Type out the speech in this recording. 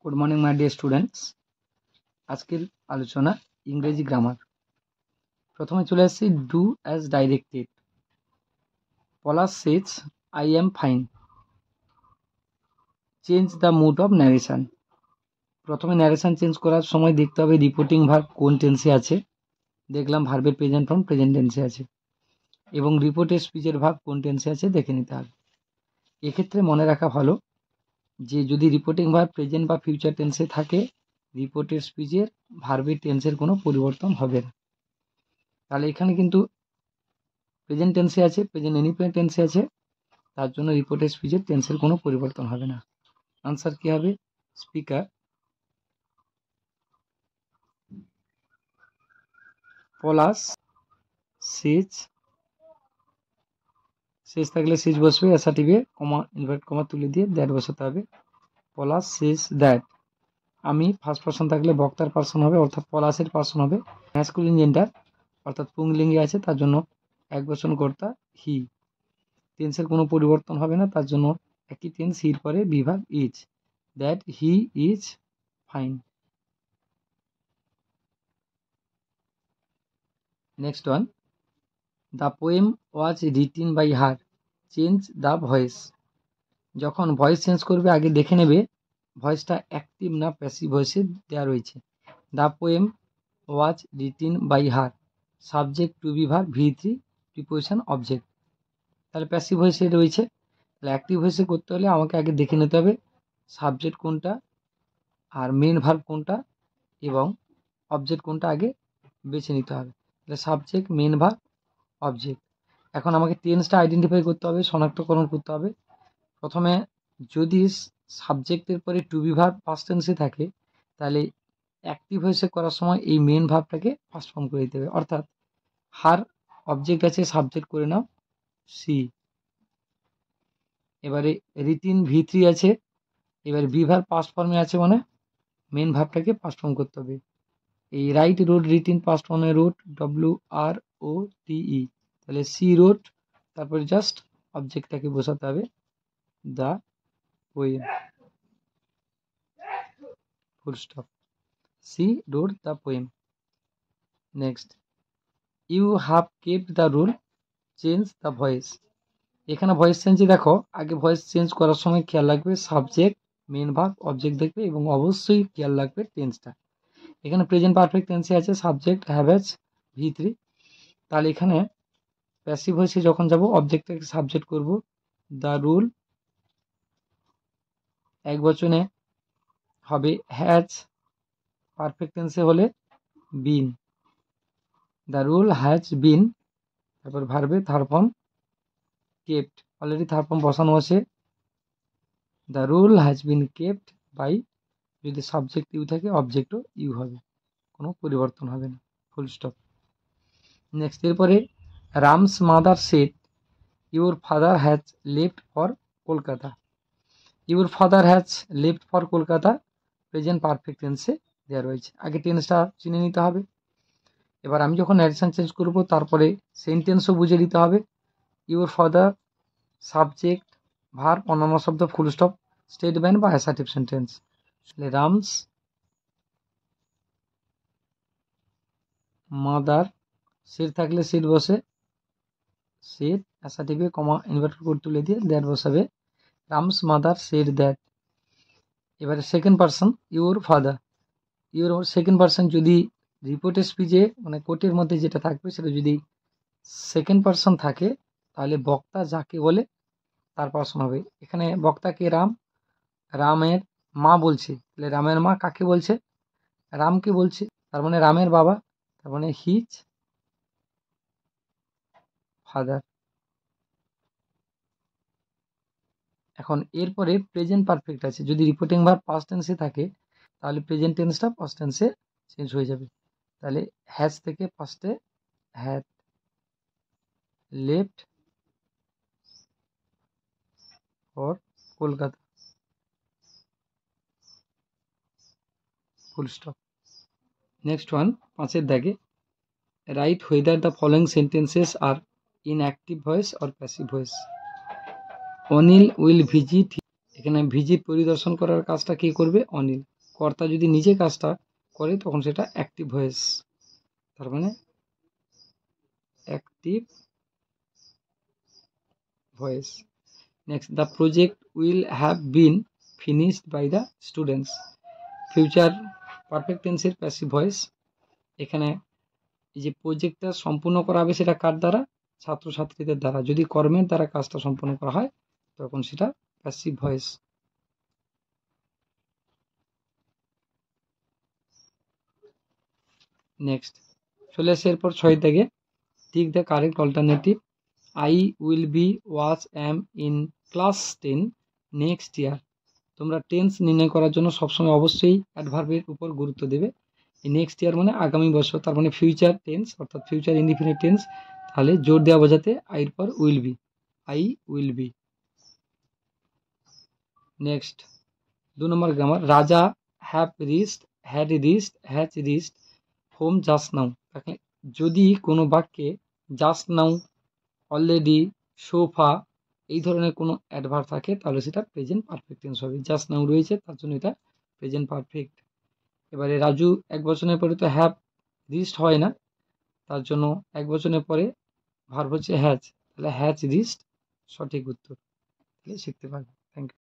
Good morning my dear students. आजकेर आलोचना इंग्रेजी ग्रामार। प्रथमे चले आसছি do as directed. Palash says I am fine. Change the mood of narration. प्रथमे नैरेशन चेंज करार समय देखते होबे रिपोर्टिंग भार्ब कोन टेंसे आछे। देखलाम भार्बेर प्रेजेंट फर्म प्रेजेंट टेंसे आछे एबं रिपोर्टेर स्पीचेर भार्ब कोन टेंसे आछे देखे निते होबे। एक्षेत्रे मने राखा भालो जे यदि रिपोर्टिंग भार्ब प्रेजेंट बा फिउचार टेंसे थाके रिपोर्टेर स्पीचेर भार्बेर टेंसेर कोनो परिवर्तन होबे ना। ताहले एखाने किन्तु प्रेजेंट टेंसे आछे, प्रेजेंट इनडिफिनिट टेंसे आछे, तार जोन्नो रिपोर्टेर स्पीचेर टेंसेर कोनो परिवर्तन होबे ना। आंसर कि होबे? स्पीकार पलाश सेज, सेज थाकले सेज बसबे एसआरटीवे कमा इनभार्ट कमा तुले दिए दैट बसाते होबे। पलाश सेज दैट। आमी फार्स्ट पार्सन थाकले बक्तार पार्सन होबे अर्थात पलाशेर पार्सन होबे। मैस्कुलिन जेंडार अर्थात पुंगलिंगे आछे तार जोन्नो एकवचन कर्ता हि। टेंसेर कोनो परिवर्तन होबे ना तार जोन्नो एकई टेंस हिर परे विभाग is. That he is fine. Next one, the poem was written by her. Change the voice. যখন ভয়েস চেঞ্জ করবে আগে দেখে নেবে ভয়েসটা অ্যাক্টিভ না প্যাসিভ ভয়েসে দেওয়া রয়েছে। The poem was written by her. Subject to be verb ভি3 প্রিপোজিশন অবজেক্ট। তাহলে প্যাসিভ ভয়েসে রয়েছে। তাহলে অ্যাক্টিভ ভয়েসে করতে হলে আমাকে আগে দেখে নিতে হবে সাবজেক্ট কোনটা আর মেন ভার্ব কোনটা এবং অবজেক্ট কোনটা আগে বেছে নিতে হবে। তাহলে সাবজেক্ট মেন ভার্ব অবজেক্ট। এখন আমাকে টেন্সটা আইডেন্টিফাই করতে হবে, শনাক্তকরণ করতে হবে। প্রথমে যদি সাবজেক্টের পরে টু বি ভার্ব পাস্ট টেন্সে থাকে তাহলে অ্যাক্টিভ ভয়েসে করার সময় এই মেন ভার্বটাকে ফার্স্ট ফর্ম করে দিতে হবে। অর্থাৎ হার অবজেক্ট আছে, সাবজেক্ট করে নাও সি। এবারে রিটিন ভি3 আছে, এবার বি ভার্ব পাস্ট ফর্মে আছে মানে মেন ভার্বটাকে পাস্ট ফর্ম করতে হবে। এই রাইট রোড রিটিন পাস্ট ফর্মে রোড WROTE। তাহলে সি রোড, তারপরে জাস্ট অবজেক্টটাকে বসাতে হবে the poem, full stop. She wrote the poem. Next, you have kept the rule, change the voice. এখানে ভয়েস চেঞ্জে দেখো আগে ভয়েস চেঞ্জ করার সময় খেয়াল রাখবে সাবজেক্ট মেন ভার্ব অবজেক্ট দেখবে এবং অবশ্যই খেয়াল রাখবে টেন্সটা। এখানে প্রেজেন্ট পারফেক্ট টেন্সে আছে সাবজেক্ট হ্যাভেজ ভি3। তাহলে এখানে প্যাসিভ ভয়েসে যখন যাব অবজেক্টটাকে সাবজেক্ট করব দ্য রুল, এক বচনে হবে হ্যাজ, পারফেক্ট টেন্সে হলে been. The rule has been, তারপর ভার্বে third form kept, already third form বসানো আছে। The rule has been kept by, যদি সাবজেক্ট ইউ থাকে অবজেক্টও ইউ হবে, কোনো পরিবর্তন হবে না, ফুল স্টপ। নেক্সট, এরপরে Ram's mother said your father has left for Kolkata. Your father has left for Kolkata present perfect টেন্সে দেওয়া রয়েছে। আগে টেন্সটা চিনে নিতে হবে। এবার আমি যখন ন্যারেশন চেঞ্জ করব তারপরে সেন্টেন্সও বুঝে নিতে হবে। ইউর ফাদার সাবজেক্ট ভার্ব অন্যান্য শব্দ ফুল স্টপ স্টেটমেন্ট বা অ্যাসার্টিভ সেন্টেন্স। রামস মাদার, সেট থাকলে সেট বসে, সেট অ্যাসার্টিভে কমা ইনভার্টেড কোড তুলে দিয়ে দ্যাট বসাবে। রামস মাদার সেড দ্যাট। এবারে second person your father. Your second person যদি রিপোর্টের স্পিচে মানে কোর্টের মধ্যে যেটা থাকবে সেটা যদি সেকেন্ড পারসন থাকে তাহলে বক্তা যাকে বলে তার পারসন হবে। এখানে বক্তাকে রাম, রামের মা বলছে, তাহলে রামের মা কাকে বলছে? রামকে বলছে, তার মানে রামের বাবা, তার মানে হিজ ফাদার। এখন এরপরে প্রেজেন্ট পারফেক্ট আছে, যদি রিপোর্টিং ভার্ব পাস্ট টেন্সে থাকে তাহলে প্রেজেন্ট টেন্সটা পাস্ট টেন্সে চেঞ্জ হয়ে যাবে। তাহলে হ্যাজ থেকে ফার্স্টে had left for Kolkata, full stop. Next one, পাঁচের দাগে right whether the following sentences are in active voice or passive voice. Anil will visit, এখানে ভিজিট পরিদর্শন করার কাজটা কে করবে? অনিল। কর্তা যদি নিজে কাজটা করে তখন সেটা অ্যাক্টিভ ভয়েস, তার মানে active voice. Next, the project will have been finished by the students, future perfect টেন্সের প্যাসিভ ভয়েস। এখানে এই যে প্রজেক্টটা সম্পূর্ণ করা হবে সেটা কার দ্বারা? ছাত্রছাত্রীদের দ্বারা। যদি কর্মের দ্বারা কাজটা সম্পূর্ণ করা হয় তখন সেটা প্যাসিভ ভয়েস। নেক্সট চলে আসে এরপর 6 থেকে, tick the correct alternative. I will B watch am in class 10 next year. তোমরা টেন্স নির্ণয় করার জন্য সবসময় অবশ্যই অ্যাডভার্বের উপর গুরুত্ব দেবে। এই নেক্সট ইয়ার মানে আগামী বছর, তার মানে ফিউচার টেন্স অর্থাৎ ফিউচার ইনডিফিনিট টেন্স, তাহলে জোর দেওয়া বোঝাতে আইর পর will be, I will be. Next 2 নম্বর grammar, Raja have reached, had reached, has reached home just now. তাহলে যদি কোনো বাক্যে জাস্ট নাও, অলরেডি, সোফা এই ধরনের কোনো অ্যাডভার্ব থাকে তাহলে সেটা প্রেজেন্ট পারফেক্ট টেন্স হবে। জাস্ট নাও রয়েছে তার জন্য এটা প্রেজেন্ট পারফেক্ট। এবারে রাজু এক বচনের পরে তো হ্যাভ রিচড হয় না, তার জন্য এক বচনের পরে ভার্ব হচ্ছে হ্যাজ, তাহলে হ্যাজ রিচড সঠিক উত্তর, তাহলে শিখতে পারবে।